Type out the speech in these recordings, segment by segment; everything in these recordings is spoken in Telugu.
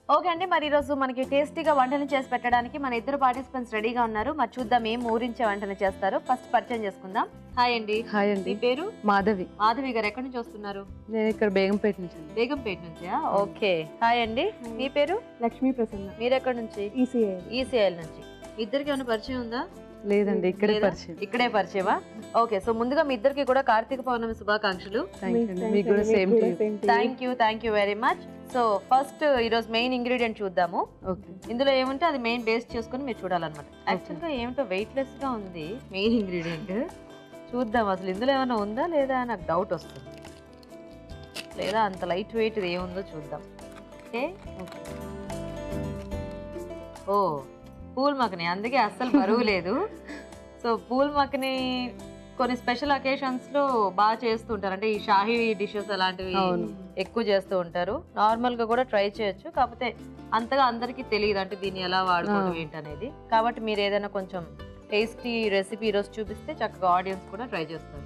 ఓకే అండి, మరి ఈరోజు మనకి టేస్టీగా వంటలు చేసి పెట్టడానికి మన ఇద్దరు పార్టిసిపెంట్స్ రెడీగా ఉన్నారు. మరి చూద్దాం ఏం ఊరించే వంటలు చేస్తారో. ఫస్ట్ పరిచయం చేసుకుందాం. హాయ్ అండి. హాయ్ అండి. మీ పేరు? మాధవి. మాధవి గారు ఎక్కడి నుంచి వస్తున్నారు? నేను ఇక్కడ బేగంపేట నుంచి. బేగంపేట నుంచా? ఓకే. హాయ్ అండి. మీ పేరు? లక్ష్మీ ప్రసన్న. మీరు ఎక్కడి నుంచి? ఈసీఐఎల్ నుంచి. ఇద్దరికి ఏమైనా పరిచయం ఉందా? లేదండి, ఇక్కడే పరిచయం. ఇక్కడే పరిచయమా? ఓకే. సో ముందుగా మీ ఇద్దరికి కూడా కార్తీక పౌర్ణమి శుభాకాంక్షలు. Thank you very much. So first ఈరోజు మెయిన్ ఇంగ్రీడియంట్ చూద్దాము. ఇందులో ఏముంటే అది మెయిన్ బేస్ చేసుకుని మీరు చూడాలన్నమాట. యాక్చువల్గా ఏమిటో వెయిట్లెస్ గా ఉంది మెయిన్ ఇంగ్రీడియంట్. చూద్దాం అసలు ఇందులో ఏమైనా ఉందా లేదా, నాకు డౌట్ వస్తుంది. లేదా అంత లైట్ వెయిట్ ఏముందో చూద్దాం. ఓకే. ఓ పూల్ మఖని, అందుకే అస్సలు బరువు లేదు. సో పూల్ మఖని కొన్ని స్పెషల్ అకేషన్స్ లో బాగా చేస్తుంటారు. అంటే ఈ షాహీ డిషెస్ అలాంటివి ఎక్కువ చేస్తూ ఉంటారు. నార్మల్ గా కూడా ట్రై చేయొచ్చు, కాకపోతే అంతగా అందరికీ తెలియదు అంటే దీన్ని ఎలా వాడుకోవడం ఏంటనేది. కాబట్టి మీరు ఏదైనా కొంచెం టేస్టీ రెసిపీ ఈరోజు చూపిస్తే చక్కగా ఆడియన్స్ కూడా ట్రై చేస్తారు.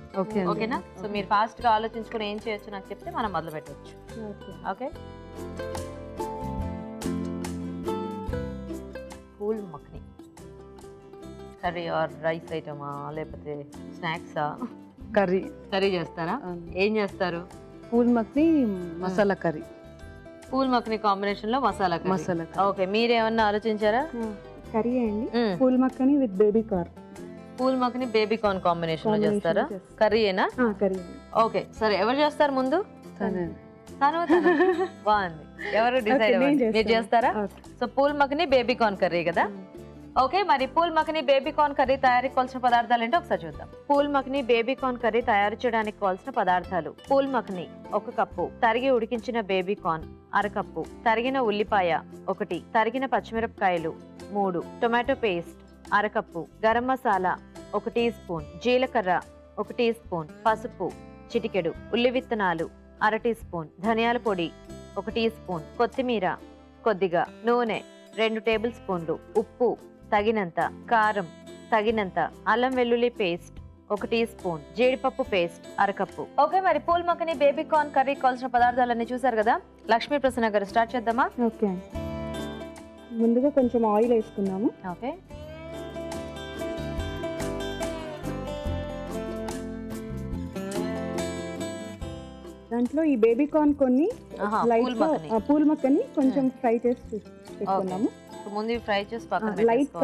ఓకేనా? సో మీరు ఫాస్ట్ గా ఆలోచించుకుని ఏం చేయొచ్చు నాకు చెప్తే మనం మొదలు పెట్టవచ్చు. Okay. Phool makhani curry or rice ఐటమా లేకపోతే స్నాక్సా? కర్రీ చేస్తారా? ఏం చేస్తారు? పూల్ మఖని మసాలా కర్రీ. పూల్ మఖని కాంబినేషన్ లో మసాలా కర్రీ. ఓకే. మీరేమన్నా ఆలోచించారా? కర్రీ అండి. Phool makhani with baby corn. Phool makhani baby corn combination లో చేస్తారా? కర్రీయేనా? కర్రీ. ఓకే సరే, ఎవరు చేస్తారు ముందు? తను. బాగుంది. ఎవరు డిసైడ్? మీరు చేస్తారా? So pool makhani baby corn curry కదా. ఓకే. మరి pool makhani baby corn curry తయారీకి కావాల్సిన పదార్థాలు ఏంటో ఒకసారి చూద్దాం. Phool makhani baby corn curry తయారు చేయడానికి కావాల్సిన పదార్థాలు: పూల్ మఖని 1 కప్పు, తరిగి ఉడికించిన బేబీ కార్న్ 1/2 కప్పు, తరిగిన ఉల్లిపాయ 1, తరిగిన పచ్చిమిరపకాయలు 3, tomato paste 1/2 cup, garam masala 1 teaspoon, జీలకర్ర 1 టీ స్పూన్, పసుపు చిటికెడు, ఉల్లి విత్తనాలు 1/2 టీ స్పూన్, ధనియాల పొడి 1 టీ స్పూన్, కొత్తిమీర కొద్దిగా, నూనె 2 టేబుల్ స్పూన్లు, ఉప్పు తగినంత, కారం తగినంత, అల్లం వెల్లుల్లి పేస్ట్ 1 టీ స్పూన్, జీడిపప్పు పేస్ట్ 1/2 కప్పు. ఓకే. మరి pool makhani baby corn curry కావాల్సిన పదార్థాలన్నీ చూసారు కదా. లక్ష్మీ ప్రసన్న గారు స్టార్ట్ చేద్దామా? ఓకే. ముందుగా కొంచెం ఆయిల్ వేసుకుందాము. ఓకే. దాంట్లో ఈ బేబీ కార్న్ కొన్ని పూల్ మఖని కొంచెం ఫ్రై చేసి పెట్టుకున్నాము. ముందు ఫ్రై చేసి పక్కన లైట్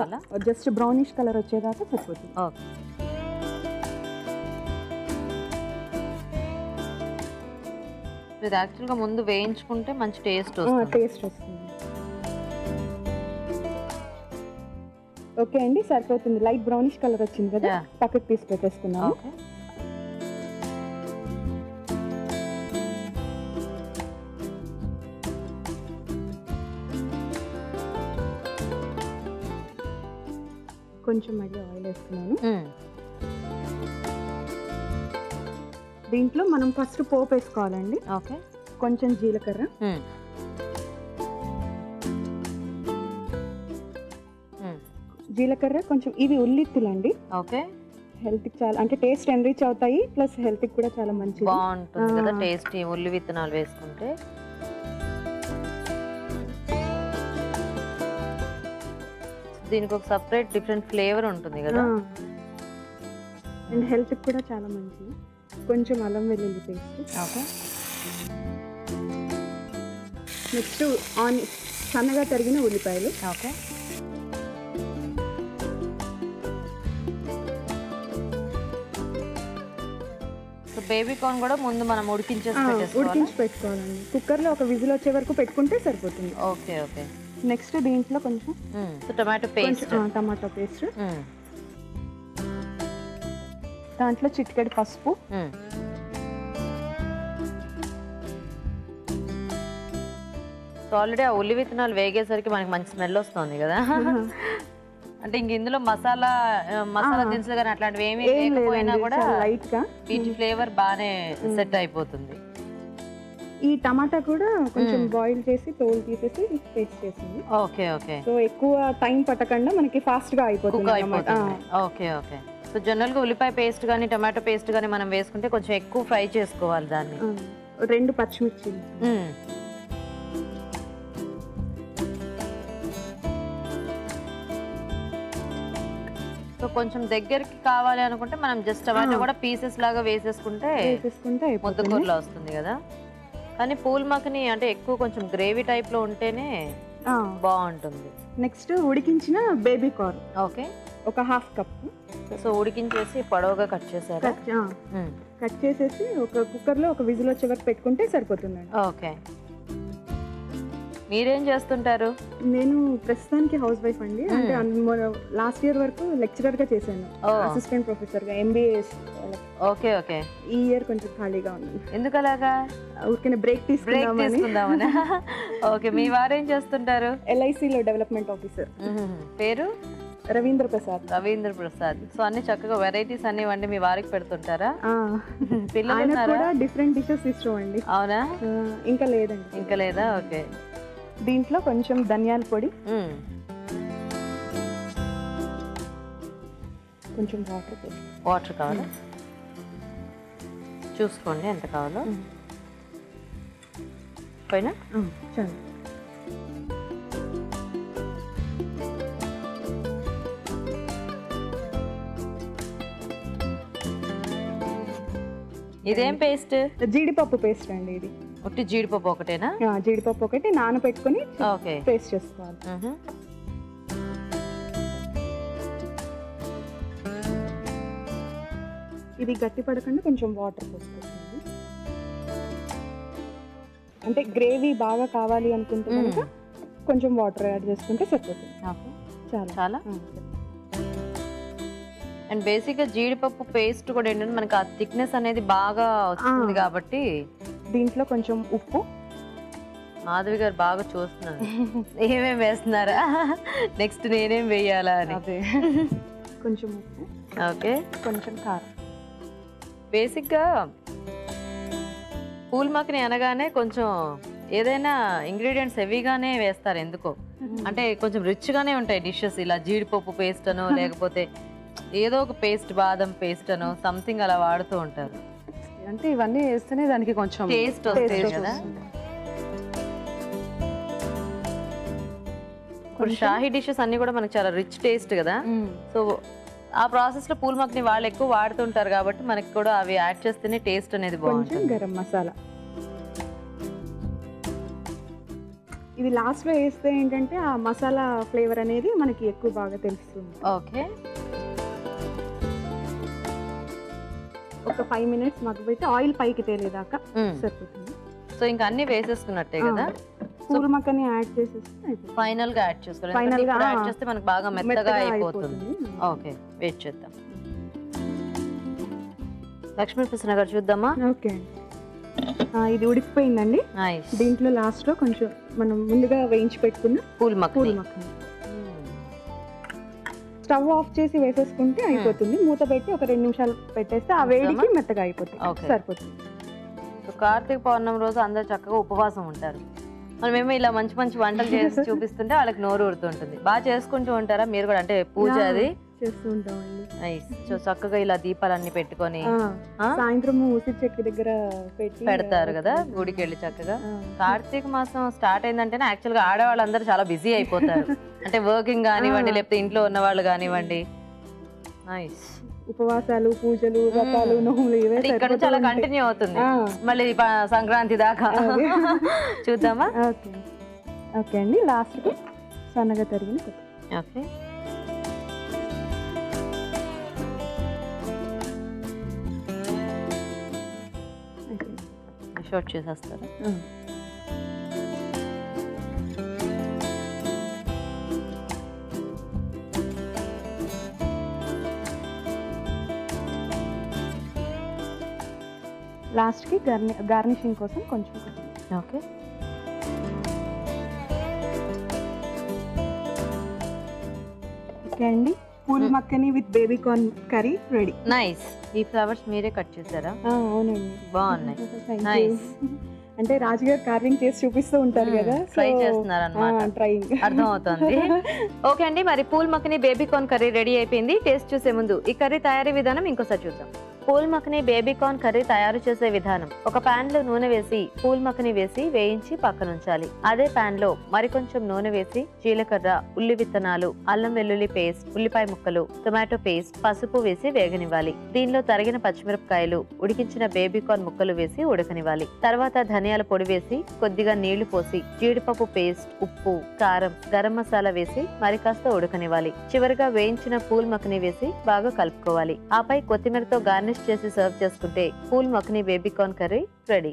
జస్ట్ బ్రౌనిష్ కలర్ వచ్చేదాకా సరిపోతుంది. ఓకే. ఇది యాక్చువల్గా ముందు వేయించుకుంటే మంచి టేస్ట్ వస్తుంది. ఓకే అండి, సరిపోతుంది. లైట్ బ్రౌనిష్ కలర్ వచ్చింది కదా, పక్కకు తీసి పెట్టేసుకున్నాము. కొంచెం మళ్ళీ ఆయిల్ వేస్తున్నాను. దీంట్లో మనం ఫస్ట్ పోపు వేసుకోవాలండి. ఓకే. కొంచెం జీలకర్ర, కొంచెం ఇవి ఉల్లిత్తులండి. ఓకే. హెల్త్ కి చాలా అంటే టేస్ట్ ఎన్రిచ్ అవుతాయి, ప్లస్ హెల్త్ కి కూడా చాలా మంచిది, బాగుంటుంది కదా టేస్ట్ ఉల్లి విత్తనాలు వేసుకుంటే. దీనికి ఒక సెపరేట్ డిఫరెంట్ ఫ్లేవర్ ఉంటుంది కదా, అండ్ హెల్త్ కి కూడా చాలా మంచిది. కొంచెం అల్లం వెల్లుల్లి పేస్ట్. ఓకే. నెక్స్ట్ సన్నగా తరిగిన ఉల్లిపాయలు. ఓకే. సో బేబీ కార్న్ కూడా ముందు మనం ఉడికించి పెట్టుకోవాలండి. కుక్కర్ లో ఒక విజిల్ వచ్చే వరకు పెట్టుకుంటే సరిపోతుంది. ఓకే. ఓకే. నెక్స్ట్ దీంట్లో కొంచెం టమాటో పేస్ట్, దాంట్లో చిటికెడు పసుపు, ఆల్రెడీ ఆ ఉల్లి విత్తనాలు వేగేసరికి మనకి మంచి స్మెల్ వస్తుంది కదా. అంటే ఇంక ఇందులో మసాలా దినుసులు కానీ అట్లాంటివి ఏమీ లేకపోయినా కూడా లైట్ గా వీటి ఫ్లేవర్ బాగానే సెట్ అయిపోతుంది. ఈ టమాటా కూడా కొంచెం బాయిల్ చేసి తోలు తీసేసి పేస్ట్ చేసింది. ఓకే. ఓకే. సో ఎక్కువ టైం పట్టకుండా మనకి ఫాస్ట్ గా అయిపోతుంది. ఓకే. ఓకే. సో జనరల్ గా ఉల్లిపాయ పేస్ట్ గానీ టమాటో పేస్ట్ గానీ మనం వేసుకుంటే కొంచెం ఎక్కువ ఫ్రై చేసుకోవాలి దాన్ని. 2 పచ్చిమిర్చి, సో కొంచెం దగ్గరికి కావాలి అనుకుంటే మనం జస్ట్ టమాటో కూడా పీసెస్ లాగా వేసేసుకుంటే ముద్దకూరలో వస్తుంది కదా. కానీ పూల్ మఖని అంటే ఎక్కువ కొంచెం గ్రేవీ టైప్ లో ఉంటేనే బాగుంటుంది. నెక్స్ట్ ఉడికించిన బేబీ కార్న్ ఓకే, ఒక హాఫ్ కప్. సో ఉడికించేసి పొడవుగా కట్ చేసారా? కట్ చేసేసి ఒక కుక్కర్ లో ఒక విజిల్ వచ్చే వరకు పెట్టుకుంటే సరిపోతుందండి. ఓకే, మీరేం చేస్తుంటారు? నేను ప్రస్తుతానికి హౌస్ వైఫ్ అండి. అంటే లాస్ట్ ఇయర్ వరకు లెక్చరర్ గా చేశాను, అసిస్టెంట్ ప్రొఫెసర్ గా MBA. ఓకే ఓకే, ఈ ఇయర్ కొంచెం ఖాళీగా ఉన్నాను. ఎందుకు అలాగా? ఊరికే బ్రేక్ తీసుకుందామని. ఓకే, మీ వారేం చేస్తుంటారు? LIC లో డెవలప్మెంట్ ఆఫీసర్. పేరు? రవీంద్ర ప్రసాద్. రవీంద్ర ప్రసాద్. సో అన్ని చక్కగా వెరైటీస్ అన్ని వండి మీ వారికి పెడుతుంటారా? పిల్లలు కూడా డిఫరెంట్ డిషెస్ ఇష్టం అండి. అవునా? ఇంకా లేదండి. ఇంకా లేదా? ఓకే, దీంట్లో కొంచెం ధనియాల పొడి, కొంచెం వాటర్ కావాలా? చూసుకోండి ఎంత కావాలో. పైన చాలు. ఇదేం పేస్ట్? జీడిపప్పు పేస్ట్ అండి. ఇది ఒకటి జీడిపప్పు ఒకటేనా? జీడిపప్పు ఒకటి నానబెట్టుకొని పేస్ట్ చేసుకోవాలి. ఇది గట్టి పడకుండా కొంచెం వాటర్ పోసుకోవాలి. అంటే గ్రేవీ బాగా కావాలి అనుకుంటే కనుక కొంచెం వాటర్ యాడ్ చేసుకుంటే సరిపోతుంది. చాలా చాలా. అండ్ బేసిక్గా జీడిపప్పు పేస్ట్ కూడా ఏంటంటే మనకి ఆ థిక్నెస్ అనేది బాగా వస్తుంది కాబట్టి. దీంట్లో కొంచెం ఉప్పు. మాధవి గారు బాగా చూస్తున్నారు ఏమేమి వేస్తున్నారా, నెక్స్ట్ నేనేం వేయాలా అని. కొంచెం ఉప్పు. ఓకే, కొంచెం కారం. బేసిక్గా పూల్ మఖని అనగానే కొంచెం ఏదైనా ఇంగ్రీడియంట్స్ హెవీగానే వేస్తారు ఎందుకో. అంటే కొంచెం రిచ్గానే ఉంటాయి డిషెస్. ఇలా జీడిపప్పు పేస్ట్ అనో లేకపోతే ఏదో ఒక పేస్ట్, బాదం పేస్ట్ అనో సంథింగ్ అలా వాడుతూ ఉంటారు. అంటే ఇవన్నీ వేస్తేనే దానికి కొంచెం టేస్ట్ వస్తుంది కదా. ఇప్పుడు షాహీ డిషెస్ అన్ని కూడా మనకి చాలా రిచ్ టేస్ట్ కదా. సో ఆ ప్రాసెస్ లో పూల్ మఖని వాళ్ళు ఎక్కువ వాడుతుంటారు కాబట్టి మనకి కూడా అవి యాడ్ చేస్తేనే టేస్ట్ అనేది బాగుంటుంది. గరం మసాలా ఇది లాస్ట్ లో వేస్తే ఏంటంటే ఆ మసాలా ఫ్లేవర్ అనేది మనకి ఎక్కువ బాగా తెలుస్తుంది. ఓకే, ఒక 5 minutes మగ్గబెట్టి ఆయిల్ పైకి తేలేదాకా సరిపోతుంది. సో ఇంకా అన్ని వేసేసుకున్నట్టే కదా. పూల్ మఖని యాడ్ చేసేస్తే ఫైనల్ గా యాడ్ చేసుకోవాలి. ఫైనల్ గా యాడ్ చేస్తే మనకి బాగా మెత్తగా అయిపోతుంది. ఓకే, వెయిట్ చేద్దాం. లక్ష్మీ ప్రసన్న గారు చూద్దామా? ఓకే, ఇది ఉడికిపోయిందండి. దీంట్లో లాస్ట్ లో కొంచెం మనం ముందుగా వేయించి పెట్టుకున్న పూల్ మఖని స్టవ్ ఆఫ్ చేసి వేసేసుకుంటే అయిపోతుంది. మూత పెట్టి ఒక 2 నిమిషాలు పెట్టేస్తే ఆ వేడికి మెత్తగా అయిపోతుంది, సరిపోతుంది. కార్తీక పౌర్ణమి రోజు అందరు చక్కగా ఉపవాసం ఉంటారు. మనమేమో ఇలా మంచి మంచి వంటలు చేసి చూపిస్తుంటే వాళ్ళకి నోరు ఊరుతుంటుంది. బాగా చేసుకుంటూ ఉంటారా మీరు కూడా? అంటే పూజ అది చేస్తూ ఉంటామండి. సో చక్కగా ఇలా దీపాలన్నీ పెట్టుకొని సాయంత్రం ఉసిరి చెట్టు దగ్గర పెడతారు కదా గుడికి వెళ్ళి చక్కగా. కార్తీక మాసం స్టార్ట్ అయిందంటేనే యాక్చువల్ గా ఆడవాళ్ళందరూ చాలా బిజీ అయిపోతారు. అంటే వర్కింగ్ కానివ్వండి లేకపోతే ఇంట్లో ఉన్న వాళ్ళు కానివ్వండి. నైస్. ఉపవాసాలు, పూజలు, వ్రతాలు, నోములు ఇవే ఇక్కడ నుంచి అలా కంటిన్యూ అవుతుంది మళ్ళీ సంక్రాంతి దాకా. చూద్దామా? ఓకే అండి, లాస్ట్ కి సన్నగా తరిగిన ఓకే షార్ట్ చేసేస్తారా? లాస్ట్ కి గార్నిషింగ్ కోసం కొంచెం. ఓకే, ఓకే అండి, phool makhani with baby corn curry ready. Nice. ఈ ఫ్లవర్స్ మీరే కట్ చేశారా? అవునండి, బాగున్నాయి. నైస్. అంటే రాజుగారు కార్వింగ్ చేసి చూపిస్తూ ఉంటారు కదా, ట్రై చేస్తున్నారు అన్నమాట. ట్రైయింగ్ అర్థమవుతుంది. ఓకే అండి, మరి phool makhani baby corn curry ready అయిపోయింది. టేస్ట్ చూసే ముందు ఈ కర్రీ తయారీ విధానం ఇంకోసారి చూద్దాం. Phool makhani baby corn curry తయారు చేసే విధానం. ఒక పాన్ లో నూనె వేసి పూల్ మఖని వేసి వేయించి పక్కనుంచాలి. అదే పాన్ లో మరికొంచెం నూనె వేసి జీలకర్ర, ఉల్లి విత్తనాలు, అల్లం వెల్లుల్లి పేస్ట్, ఉల్లిపాయ ముక్కలు, టొమాటో పేస్ట్, పసుపు వేసి వేగనివ్వాలి. దీనిలో తరిగిన పచ్చిమిరపకాయలు, ఉడికించిన బేబీ కార్న్ ముక్కలు వేసి ఉడకనివ్వాలి. తర్వాత ధనియాల పొడి వేసి కొద్దిగా నీళ్లు పోసి జీడిపప్పు పేస్ట్, ఉప్పు, కారం, గరం మసాలా వేసి మరి కాస్త ఉడకనివ్వాలి. చివరిగా వేయించిన పూల్ మఖని వేసి బాగా కలుపుకోవాలి. ఆపై కొత్తిమీరతో గార్నిష్ చేసి సర్వ్ చేసుకుంటే pool makhani baby corn curry ready.